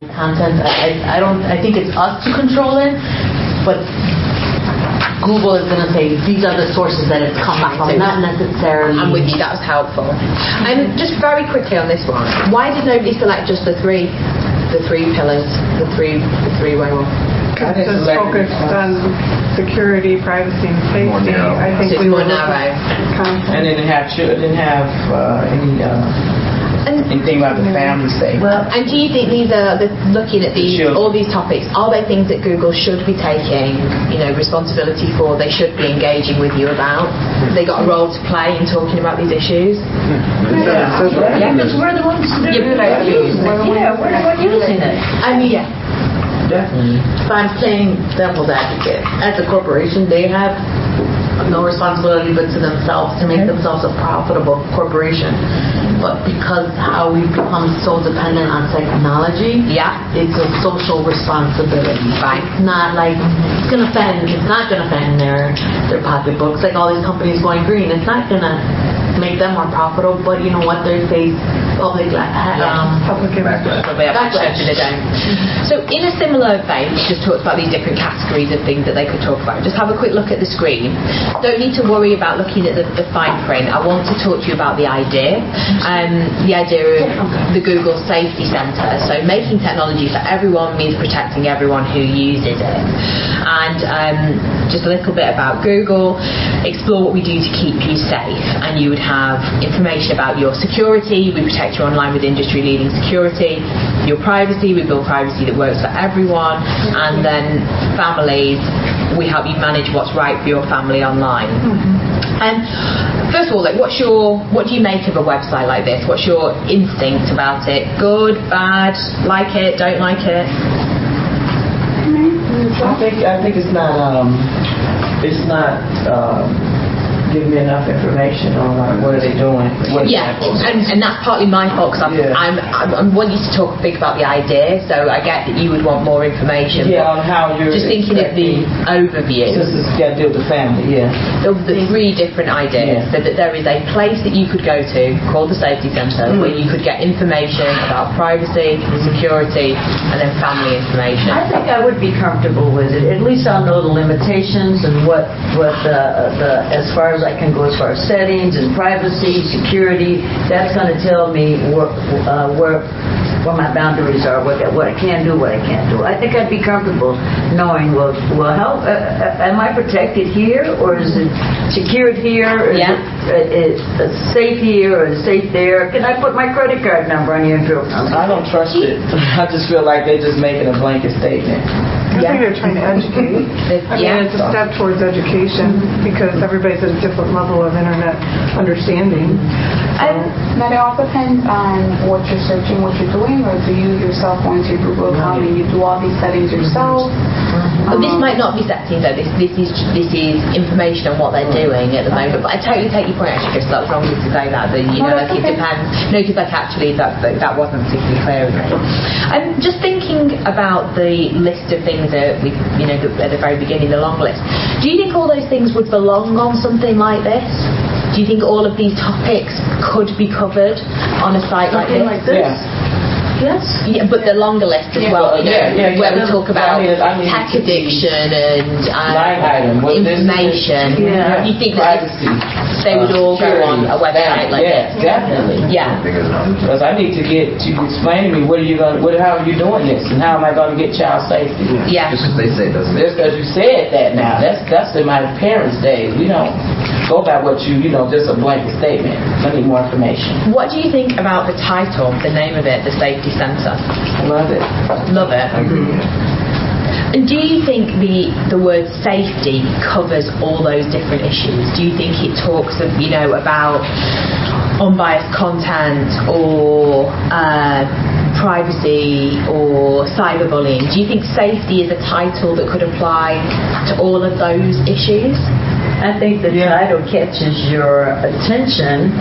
content. I think it's us to control it, but Google is going to say these are the sources that it's coming from, not necessarily. I'm with you, that was helpful. Just very quickly on this one, why did nobody select just the three pillars, the three-way one? Because it's focused on security, privacy, and safety. I think it's more narrow. And it didn't have anything about the family safety. Well, and do you think these are looking at all these topics? Are they things that Google should be taking, responsibility for? They should be engaging with you about. They got a role to play in talking about these issues. Yeah, because we're the ones who do it. Yeah, we're the ones using it. I mean, yeah, definitely. But I'm saying devil's advocate. As a corporation, they have no responsibility but to themselves to make themselves a profitable corporation. But because how we've become so dependent on technology, it's a social responsibility. Right. It's not like it's not gonna offend their pocketbooks. Like all these companies going green, it's not gonna make them more profitable. But you know what? They face public backlash. So in a similar vein, we just talked about these different categories of things that they could talk about. Just have a quick look at the screen. Don't need to worry about looking at the fine print. I want to talk to you about the idea. The idea of the Google Safety Center. So making technology for everyone means protecting everyone who uses it. And just a little bit about Google. Explore what we do to keep you safe. And you would have information about your security. We protect you online with industry-leading security. Your privacy. We build privacy that works for everyone. And then families. We help you manage what's right for your family online. And first of all, what do you make of a website like this? What's your instinct about it? Good, bad, like it, don't like it? I think it's not giving me enough information on what are they doing. And that's partly my fault because I want you to talk big about the idea, so I get that you would want more information. Yeah, on how you're just thinking of the overview. This has got to do with the family, Of the three different ideas, so that there is a place that you could go to called the Safety Center where you could get information about privacy, security, and then family information. I think I would be comfortable with it. At least I'll know the limitations and what as far as I can go as far as settings and privacy, security. That's going to tell me where my boundaries are, what I can do, what I can't do. I think I'd be comfortable knowing, how am I protected here, or is it secured here, or is it safe here, or is it safe there? Can I put my credit card number on your info? I don't trust it. I just feel like they're just making a blanket statement. I think they're trying to educate. It's a step towards education because everybody's at a different level of internet understanding. But it all depends on what you're searching, what you're doing, or do you yourself go into your Google account and you do all these settings yourself? This might not be settings though. This is information on what they're doing at the moment. But I totally take your point, actually, Chris. That was wrong to say that. It depends. No, because actually that wasn't particularly clear with me. I'm just thinking about the list of things that we, at the very beginning, the long list. Do you think all those things would belong on something like this? Do you think all of these topics could be covered on a site like this? Yes. Yeah, but the longer list as well, where we talk about tech addiction and information. You think that they would all go on a website like this? Definitely. Yeah. Because I need to explain to me how are you doing this, and how am I going to get child safety? Yeah. Just because they say it doesn't. Just because you said that now. That's in my parents' days. We don't go by what just a blanket statement. I need more information. What do you think about the title, the name of it, the Safety Center? Love it. Love it. And do you think the word safety covers all those different issues? Do you think it talks of, about unbiased content or privacy or cyberbullying? Do you think safety is a title that could apply to all of those issues? I think the title catches your attention.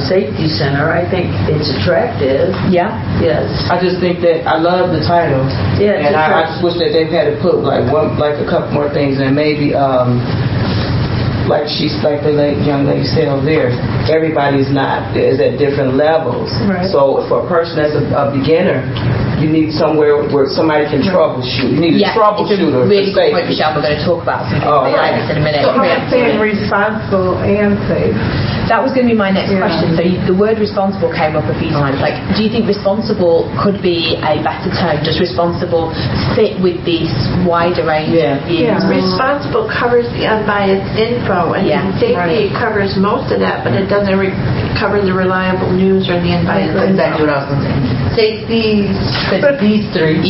Safety Center, I think it's attractive. Yeah. Yes. I just think that I love the title. Yeah. And I just wish that they've had to put like a couple more things in, maybe like the young lady said over there, everybody's is at different levels. Right. So for a person that's a beginner, you need somewhere where somebody can troubleshoot. You need a troubleshooter. It's a really for good point, Michelle. We're going to talk about something like this in a minute. So I'm saying responsible and safe. That was going to be my next question. So the word responsible came up a few times. Like, do you think responsible could be a better term? Does responsible fit with this wider range of views? Responsible covers the unbiased info, and safety covers most of that, but it doesn't cover the reliable news or the unbiased. Exactly what I was going to say. Safety fits these three,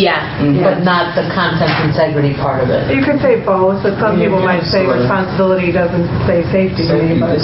but not the content integrity part of it. You could say both, but some people might say responsibility doesn't say safety to me. But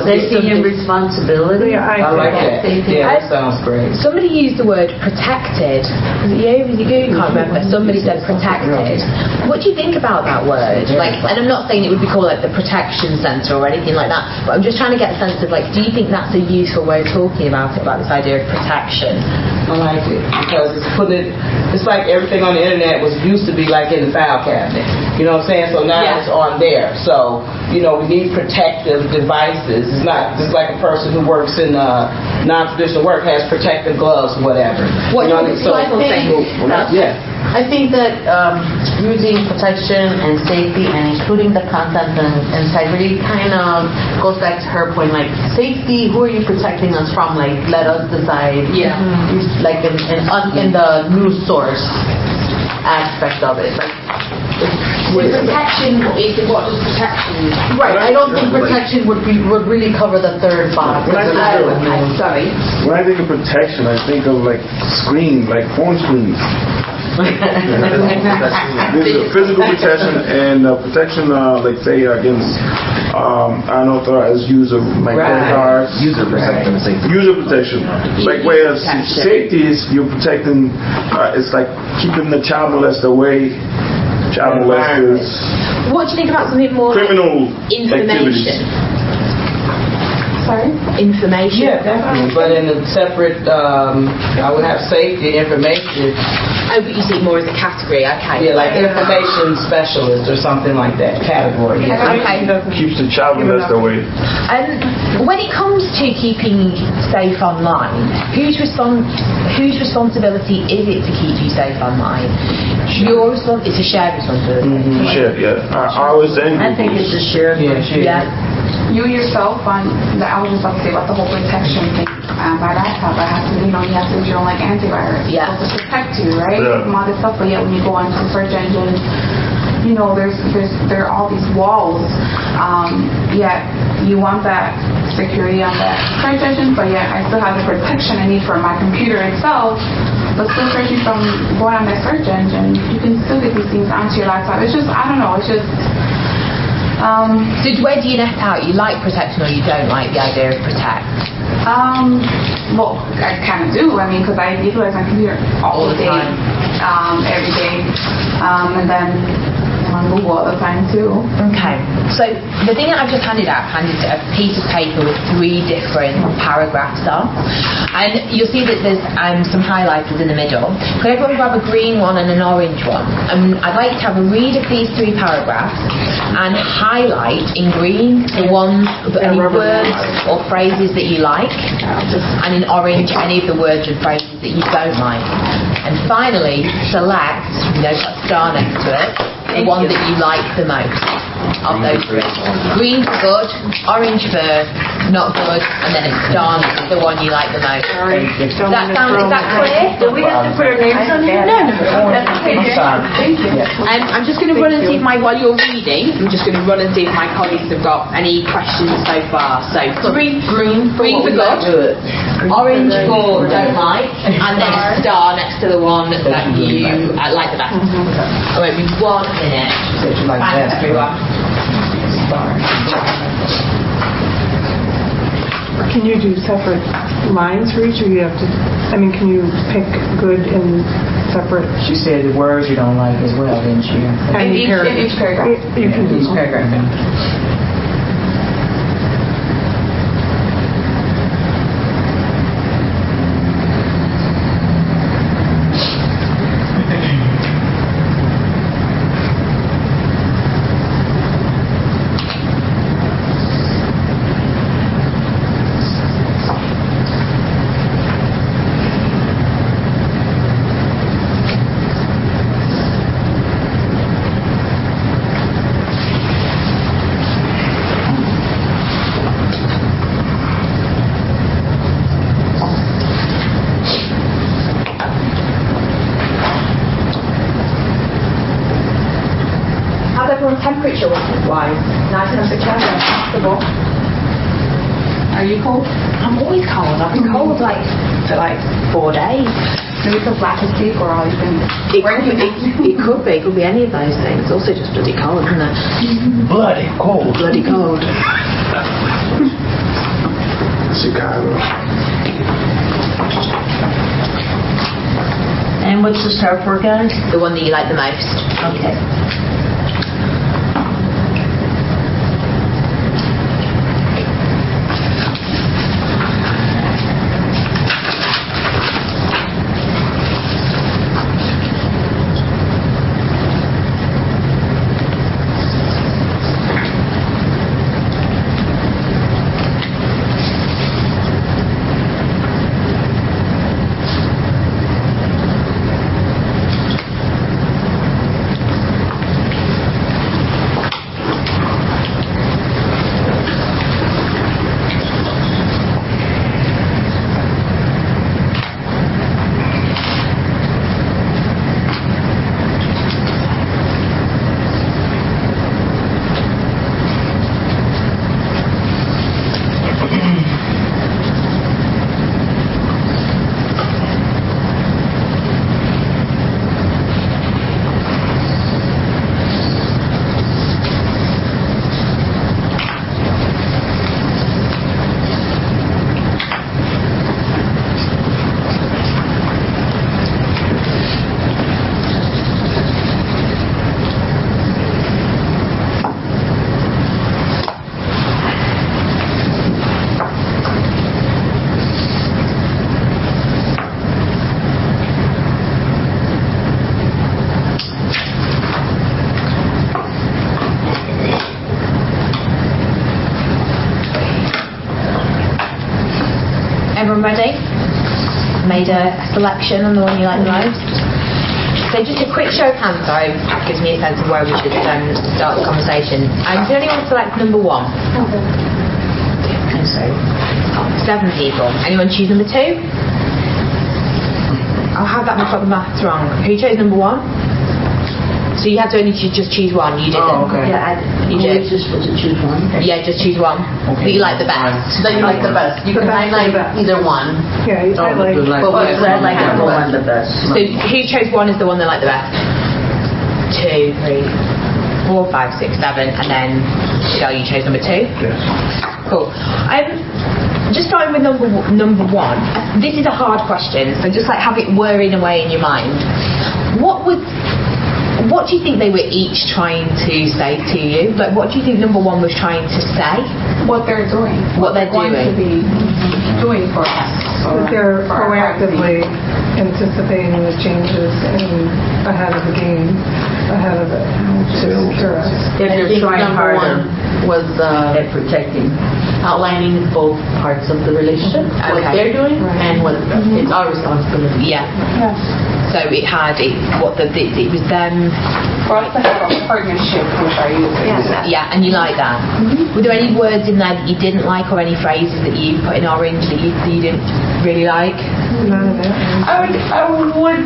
safety and responsibility. Yeah, I like that. Yeah, that sounds great. Somebody used the word protected. Was it you? Can't remember. Somebody said protected. What do you think about that word? Like, and I'm not saying it would be called like the protection centre or anything like that, but I'm just trying to get a sense of like, do you think that's a useful way of talking about this idea of protection? I like it because it's like everything on the internet used to be like in the file cabinet. You know what I'm saying? So now it's on there. So, we need protective devices. It's not just like a person who works in non-traditional work has protective gloves, whatever. I think that using protection and safety and including the content and integrity kind of goes back to her point, like safety, who are you protecting us from? Like, let us decide. Yeah. Like in the news source aspect of it. Like, protection is what does protection mean? Right. I don't think protection would really cover the third box. I'm sorry. When I think of protection, I think of like screen, like phone screens. There's a physical protection and protection, like say against unauthorized use of my credit cards. User protection. User protection. Like whereas safety is you're protecting. It's like keeping the child molester away. Child molesters. What do you think about something more criminal information? Sorry? Information. Yeah, definitely. But in a separate, I would have safety information. Oh, but you see it more as a category, okay. Yeah, like information specialist or something like that category. Okay. Keeps the child molester away. When it comes to keeping safe online, whose responsibility is it to keep you safe online? It's a shared responsibility. Shared, I always think it's a shared. You yourself, I was just about to say about the whole protection thing. My laptop, I have to, you have to do your own like antivirus. Yeah. To protect you, right? Yeah. From all this stuff, but yet when you go onto the search engine, there are all these walls. Yet you want that security on that search engine, but yet I still have the protection I need for my computer itself. But still searching from going on that search engine, you can still get these things onto your laptop. It's just, I don't know, it's just. So where do you net out? You like protection or you don't like the idea of protect? Well, I kind of do. I mean, because I utilize my computer all the day, every day, and then I'm on Google all the time too. Okay. So the thing that I've just handed a piece of paper with 3 different paragraphs on, and you'll see that there's some highlighters in the middle. Could everyone grab a green one and an orange one? I'd like to have a read of these 3 paragraphs and highlight in green the ones, any words or phrases that you like, and in orange any of the words and phrases that you don't like. And finally, select, put a star next to it, the one that you like the most of those 3. Green for good, orange for not good, and then it's star next to the one you like the most. Is that clear? Do we have to put our names on it? No. I'm sorry. Thank you. I'm just going to run and see if while you're reading, I'm just going to run and see if my colleagues have got any questions so far. So green for good, orange for don't like, and then a star next to the one that you like the best. All right, we 1 minute. Thanks, everyone. Can you do separate lines for each, or you have to? I mean, can you pick good and separate? She said the words you don't like as well, didn't she? In each paragraph. You can do each paragraph. everyone temperature-wise? Nice temperature, comfortable. Are you cold? I'm always cold. I've been cold for 4 days. Maybe some lack of sleep or all you can. It could be any of those things. It's also just bloody cold, isn't it? Bloody cold. Bloody cold. Chicago. And what's the start for, guys? The one that you like the most. Okay. Everyone ready? Made a selection on the one you like the most. So just a quick show of hands, though, gives me a sense of where we should start the conversation. Did anyone select number 1? And so, 7 people. Anyone choose number 2? I'll have that much got the maths wrong. Who chose number 1? So you had to only just choose one. You didn't. Oh, okay. Yeah, You did. just supposed to choose one. Yeah, just choose one. Okay. That you like the best. That you like the best. You can highlight either one. Yeah, I like. But I like number 1 the best. So who chose 1 is the one they like the best? 2, 3, 4, 5, 6, 7, and then Michelle, you chose number 2. Yes. Cool. Just starting with number 1. This is a hard question, so just have it whirring away in your mind. What do you think they were each trying to say to you? What do you think number 1 was trying to say? What they're doing. What they're going doing. to be doing for us. That they're proactively anticipating the changes and ahead of the game, ahead of it, to secure us. I think number 1 was protecting, outlining both parts of the relationship, what they're doing, and what it's our responsibility. Yeah. Yes. So it was them. For us to have a partnership with our users. Yeah, and you like that. Were there any words in there that you didn't like, or any phrases that you put in orange that you didn't really like? None of it. I would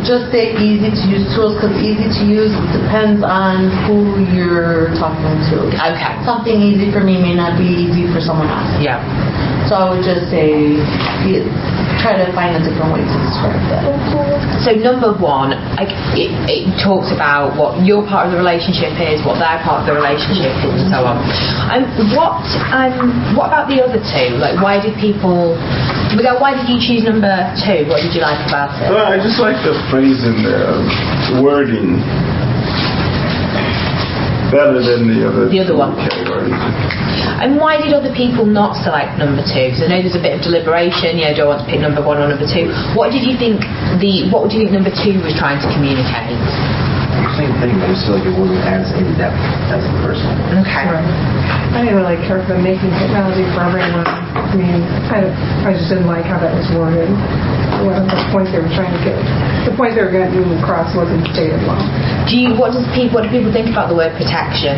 just say easy to use tools, because easy to use depends on who you're talking to. Okay. Something easy for me may not be easy for someone else. Yeah. So I would just say, try to find a different way to describe that. So number 1, it talks about what your part of the relationship is, what their part of the relationship is, and so on. What about the other 2? Why did you choose number 2? What did you like about it? Well, I just like the phrasing, the wording better than the other one. categories. And why did other people not select number 2? Because I know there's a bit of deliberation. Do I want to pick number 1 or number 2? What did you think number 2 was trying to communicate? Same thing, but I just feel like it wasn't as in depth as the first one. Okay. I didn't really care for making technology for everyone I mean, I just didn't like how that was worded. The point they were trying to get, the point they were getting across wasn't stated well. What do people think about the word protection?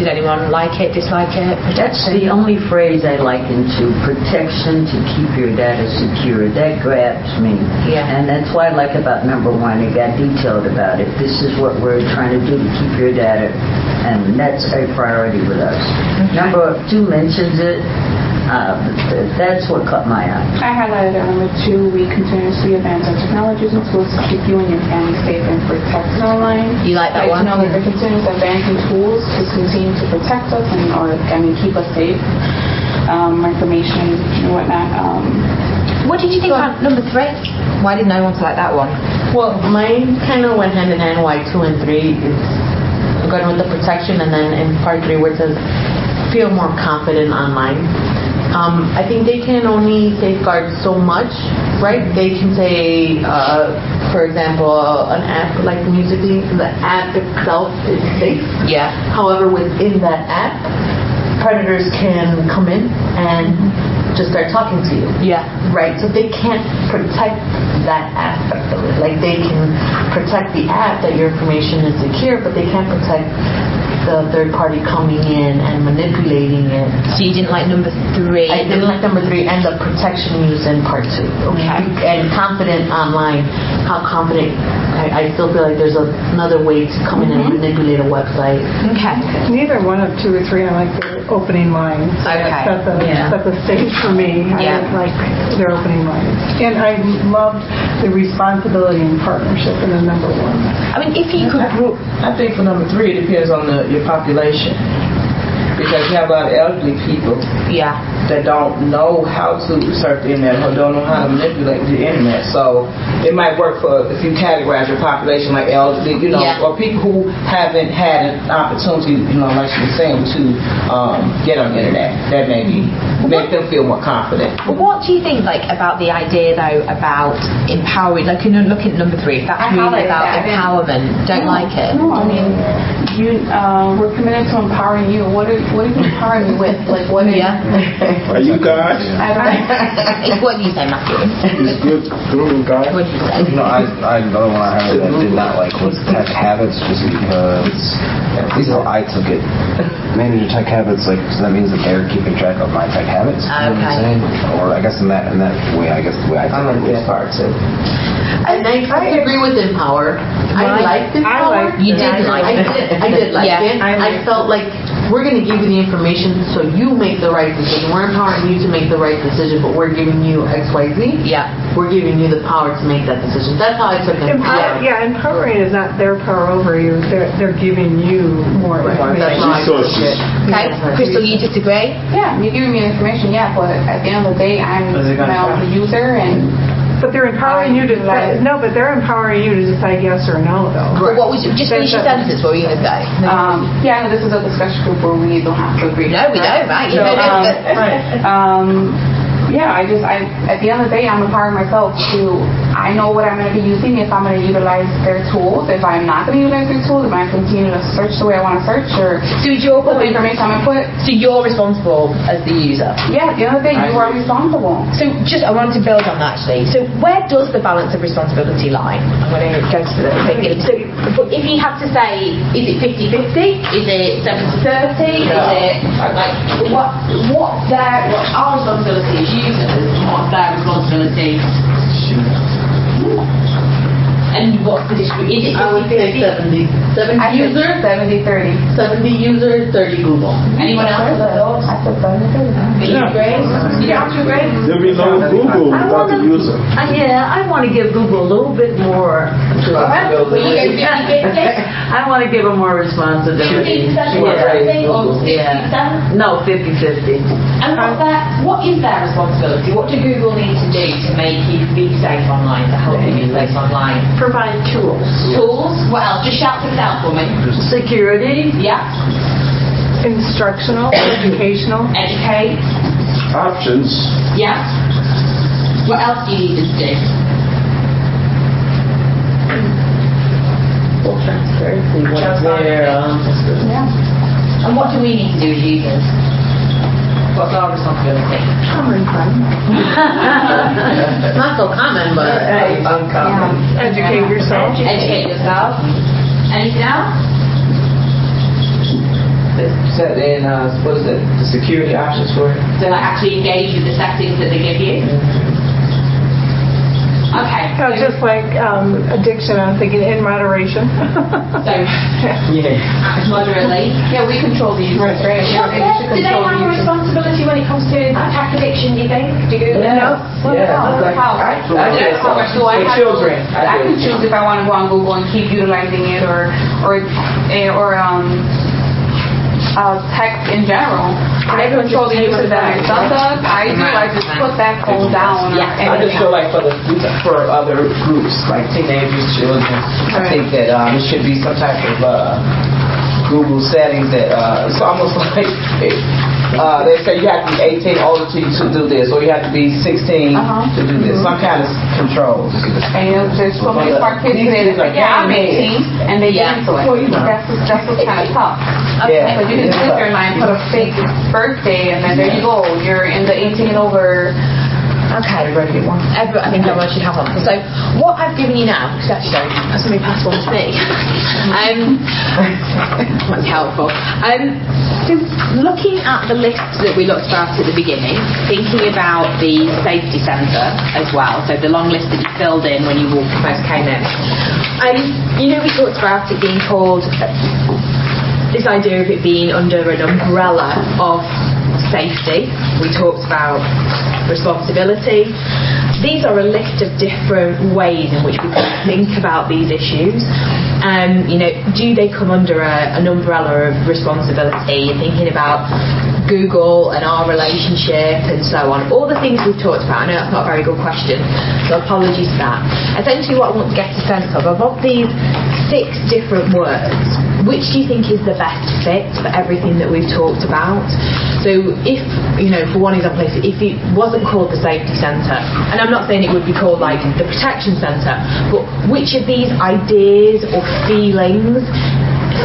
Did anyone like it, dislike it? That's the only phrase I liken to protection, to keep your data secure. That grabs me. Yeah. And that's what I like about number 1. It got detailed about it. This is what we're trying to do to keep your data, and that's a priority with us. Okay. Number 2 mentions it. That's what caught my eye. I highlighted at number 2, we continuously advance our technologies and tools to keep you and your family safe and protected online. You like that one? To know that they're continuously advancing tools to continue to protect us and keep us safe. Information and whatnot. What did you think about number 3? Why did no one like that one? Well, mine kind of went hand in hand. Why 2 and 3 is going with the protection, and then in part 3 where it says feel more confident online. I think they can only safeguard so much, right? They can say, for example, an app like Musical.ly, the app itself is safe. Yeah. However, within that app, predators can come in and just start talking to you. Yeah. Right? So they can't protect that aspect of it. Like, they can protect the app that your information is secure, but they can't protect the third party coming in and manipulating it. So you didn't like number 3? I didn't like number 3 and the protection used in part 2. Okay. And confident online. How confident? I still feel like there's another way to come in and manipulate a website. Okay. Neither one of 2 or 3 I like their opening lines. Okay. Set the stage for me. Yeah. I didn't like their opening lines. And I loved the responsibility and partnership in the number 1. I mean, if you could... I think for number 3, it depends on your population. Because you have a lot of elderly people that don't know how to surf the internet or don't know how to manipulate the internet. So it might work for if you categorize your population like elderly, or people who haven't had an opportunity, like she was saying, to get on the internet. That maybe make them feel more confident. But what do you think, about the idea though about empowering? Like, looking at number 3, if that's really about empowerment, don't like it. No, I mean, we're committed to empowering you. What are you empowering me with? Like, what is... Are you guys? It's what you say, Matthew. It's good through guys. What do you say? Another one I had that I did not like was tech habits, just because at least how I took it. Manage your tech habits, so that means that they're keeping track of my tech habits. You know what I'm saying? Or I guess in that way, the way I took it was part too. And I agree with Empower. I liked Empower. You did like it. I did like it. I felt like we're going to give you the information so you make the right decision. We're empowering you to make the right decision, but we're giving you X, Y, Z. Yeah. We're giving you the power to make that decision. That's how I took Empower. Empowering is not their power over you. They're giving you more information. Resources. Okay. Crystal, you disagree? Yeah, you're giving me information, but at the end of the day, I'm the user, and... But they're empowering you to decide. No, but they're empowering you to decide yes or no, though. But what was just finish your sentence? What were you going to say? This is a discussion group where we don't have to agree. No, we don't, right? At the end of the day, I'm empowering myself to. I know what I'm going to be using, if I'm going to utilize their tools, if I'm not going to utilize their tools, if I'm going to continue to search the way I want to search, or put the information I'm going to put. So you're responsible as the user? Yeah, at the end of the day, you are responsible. So I want to build on that actually. So where does the balance of responsibility lie? I'm going to go to the thing. So if you had to say, is it 50-50? Is it 70-30? Is it what's our responsibility as users and what's their responsibility? And what's the distribution? I would say 70. 70 user? 70-30. 70 user, 30 Google. Anyone else have a thought? I said 70-30. You agree? You have to agree? There'll be no Google without the user. I want to give Google a little bit more responsibility. I want to give them more responsibility. 50% or 60%? No, 50-50. And what is their responsibility? What do Google need to do to make you be safe online, to help you be safe online? Provide tools. Tools? What else? Just shout it out for me. Security. Yeah. Instructional, educational. Educate. Options. Yeah. What else do you need us to do? Full transparency. What's there? And what do we need to do as users? What's our responsibility? It's not so common, but Uncommon. Educate yourself. Educate yourself. Anything else? Set in, what is it, the security options for it? So like actually engage with the settings that they give you. Okay. So just like addiction, I'm thinking in moderation. So moderately. Yeah, we control the users, right? Do they have a responsibility when it comes to attack addiction, do you think? Do you Yeah. For children. I can choose if I want to go on Google and keep utilizing it or text in general. I control the users that my son does. I just put that phone down. I just feel like for other groups, like teenagers, children, I think that it should be some type of Google settings that it's almost like they say you have to be 18 older to do this, or you have to be 16 to do this. Some kind of controls. And there's so many smart kids today that say, yeah, I'm 18, and they get into it. That's what's kind of tough. Yeah. But you can sit there and put a fake birthday, and then there you go. You're in the 18 and over. Okay. I think everyone should have one. So what I've given you now, because actually somebody passed one to me. That's helpful. So looking at the list that we looked at the beginning, thinking about the safety centre as well, so the long list that you filled in when you first came in. We talked about it being called, this idea of it being under an umbrella of safety. We talked about responsibility. These are a list of different ways in which we can think about these issues. Do they come under an umbrella of responsibility? Thinking about Google and our relationship and so on. All the things we've talked about. I know that's not a very good question, so apologies for that. Essentially what I want to get a sense of these 6 different words, which do you think is the best fit for everything that we've talked about? So if, for one example, if it wasn't called the safety centre, and I'm not saying it would be called like the protection centre, but which of these ideas or feelings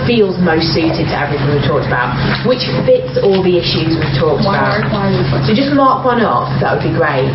feels most suited to everything we've talked about? Which fits all the issues we've talked about? So just mark one off, that would be great.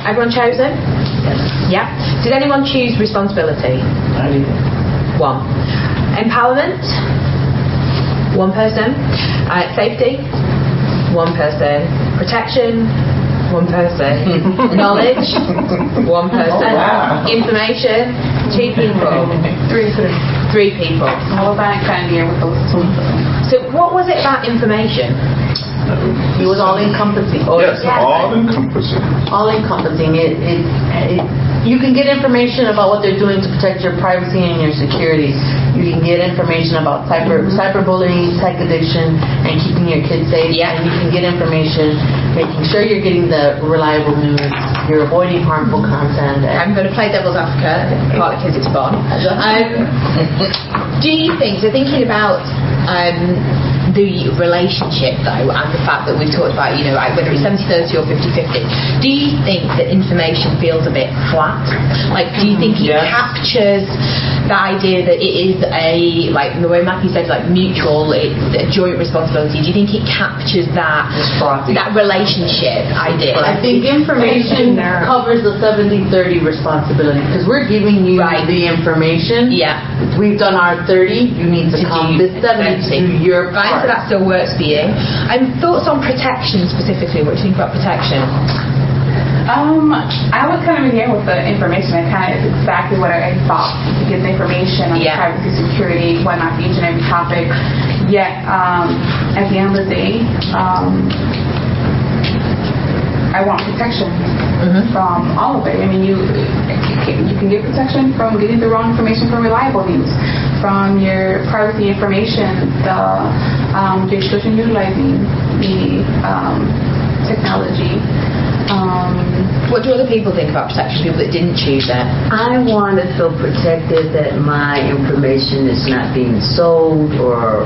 Everyone chosen? Yes. Yeah. Did anyone choose responsibility? I did. 1. Empowerment? 1 person. Safety? 1 person. Protection? 1 person. Knowledge? 1 person. Oh, wow. Information? 2 people. 3 people. Well, that kind of gear with those 2. So what was it about information? it was all encompassing. Yes, all encompassing. All encompassing. You can get information about what they're doing to protect your privacy and your security. You can get information about cyberbullying, psych addiction, and keeping your kids safe. Yeah. And you can get information making sure you're getting the reliable news, you're avoiding harmful content. I'm going to play devil's advocate, partly because it's fun. Do you think, so thinking about the relationship though, and the fact that we've talked about, whether it's 70-30 or 50-50, do you think that information feels a bit flat? Like, do you think it captures the idea that it is like the way Matthew said, like mutual, it's a joint responsibility? Do you think it captures that relationship idea? I think information covers the 70-30 responsibility, because we're giving you the information. Yeah. We've done our 30, you need to come this 70 to your part. So that still works for you. Thoughts on protection specifically? What do you think about protection? I would kind of begin with the information. It kind of is exactly what I thought. To get the information on privacy, security, whatnot, for each and every topic. Yet, at the end of the day, I want protection from all of it. I mean, you can get protection from getting the wrong information from reliable news, from your privacy information, the restriction utilizing the technology. What do other people think about protection? People that didn't choose it. I want to feel protected that my information is not being sold or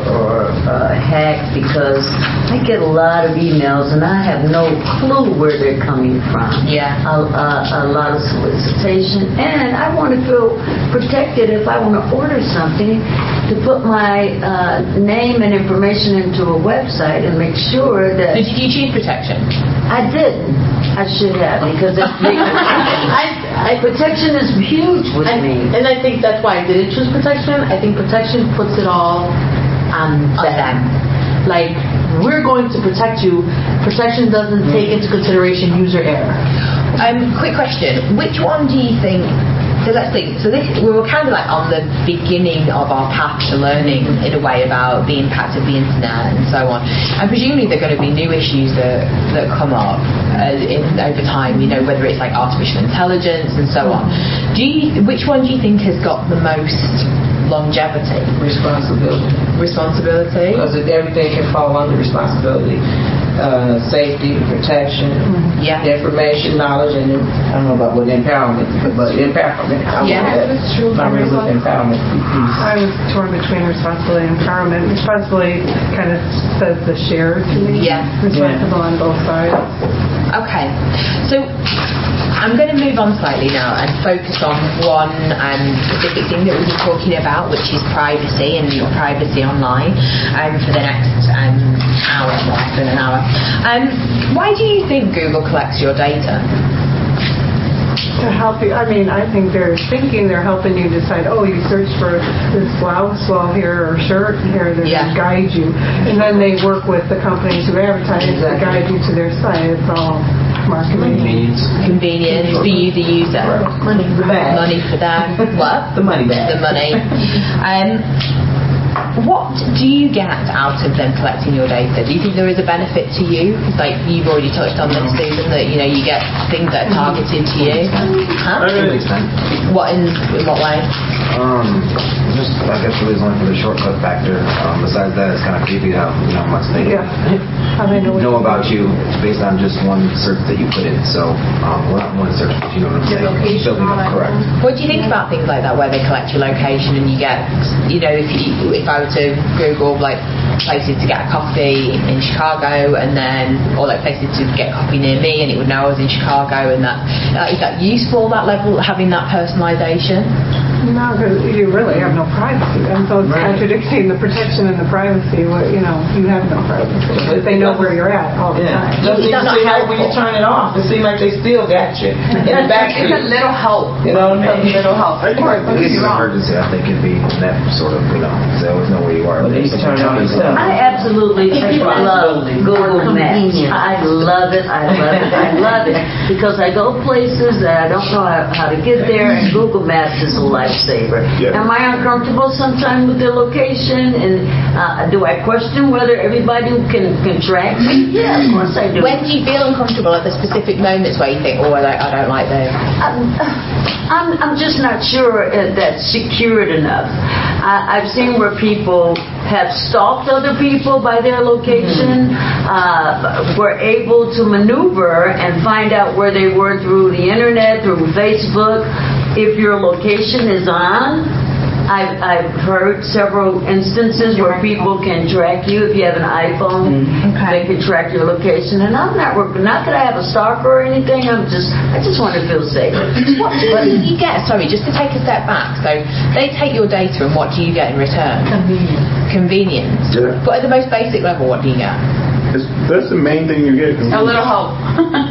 hacked, because I get a lot of emails and I have no clue where they're coming from. Yeah. A lot of solicitation, and I want to feel protected if I want to order something, to put my name and information into a website and make sure that... So did you choose protection? I didn't. I should have, because protection is huge with me. And I think that's why I didn't choose protection. I think protection puts it all on them. Like, we're going to protect you. Protection doesn't take into consideration user error. Quick question. Which one do you think... So let's think. So we were kind of like on the beginning of our path to learning, in a way, about the impact of the internet and so on. And presumably there are going to be new issues that come up over time. You know, whether it's like artificial intelligence and so on. Which one do you think has got the most longevity? Responsibility. Because everything can fall under responsibility. Safety, protection, information, knowledge, and I don't know about what empowerment, but empowerment. That's true. I really look empowerment. I was torn between responsibility and empowerment. Responsibility kind of says the share to me. Yeah. Responsible on both sides. Okay. So I'm going to move on slightly now and focus on one specific thing that we've been talking about, which is privacy and privacy online, for the next hour, less than an hour. Why do you think Google collects your data? To help you, I mean, I think they're helping you decide, oh, you search for this blouse here or shirt here, they're going to guide you. And then they work with the companies who advertise to guide you to their site. It's all marketing. Convenience for you, the user. Money for them. What? The money back. The money. What do you get out of them collecting your data? Do you think there is a benefit to you? Like, you've already touched on this, Susan, that you get things that are targeted to you. Huh? What in what way? Just, I guess, really only for the shortcut factor. Besides that, it's kind of creepy how much they know about you based on just one search that you put in. So, not one search, but you know what I'm saying. Correct. What do you think about things like that, where they collect your location and you get, if I were to Google like places to get a coffee in Chicago, and then, or like places to get coffee near me, and it would know I was in Chicago, and that is that useful, that level, having that personalization? No, because you really have no privacy, and so it's contradicting the protection and the privacy. You have no privacy. They know where you're at all the time. Doesn't even seem like when you turn it off, it seems like they still got you in the back. It's a little help. You know what I mean? A little help. At least in an emergency, I think it'd be that sort of, they always know where you are. But they used to turn it on yourself. I absolutely love Google Maps. I love it. Because I go places that I don't know how to get there, and Google Maps is a lifesaver. Am I uncomfortable sometimes with the location? And do I question whether everybody can track me? Yeah, of course I do. When do you feel uncomfortable? At the specific moments where you think, oh, I don't like this? I'm just not sure that's secured enough. I've seen where people have stalked other people by their location, were able to maneuver and find out where they were through the internet, through Facebook. If your location is on, I've heard several instances where people can track you. If you have an iPhone, they can track your location. And I'm not working. Not that I have a stalker or anything. I just want to feel safe. What do you get? Sorry, just to take a step back. So they take your data, and what do you get in return? Convenience. Yeah. But at the most basic level, what do you get? That's the main thing you get. A little help.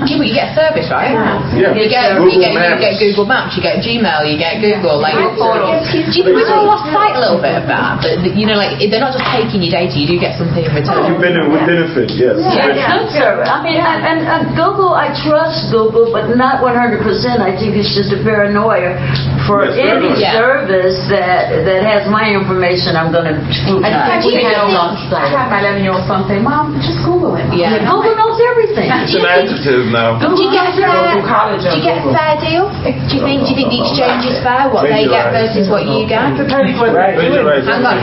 Yeah, but you get service, right? Yeah. You get Google Maps, you get Gmail, you get Google. Like, do you think we've all lost sight a little bit of that? But they're not just taking your data; you do get something in return. You benefit, yes. Yeah, service. I mean, and Google, I trust Google, but not 100%. I think it's just a paranoia for any service that has my information. I'm going to scrutinize. I had my 11-year-old son say, "Mom, just Google it." Yeah. Google knows everything. It's an adjective now. Do you get a fair deal? Do you think the exchange is fair? What they get versus what you get? Depends what Hang on.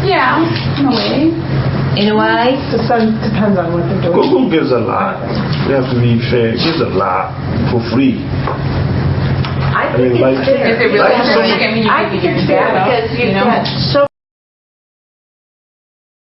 Yeah, in a way. in a way. Depends on what they're doing. Google gives a lot. We have to be fair. It gives a lot for free. I think it's fair. Is it really? I think it's fair because you've got so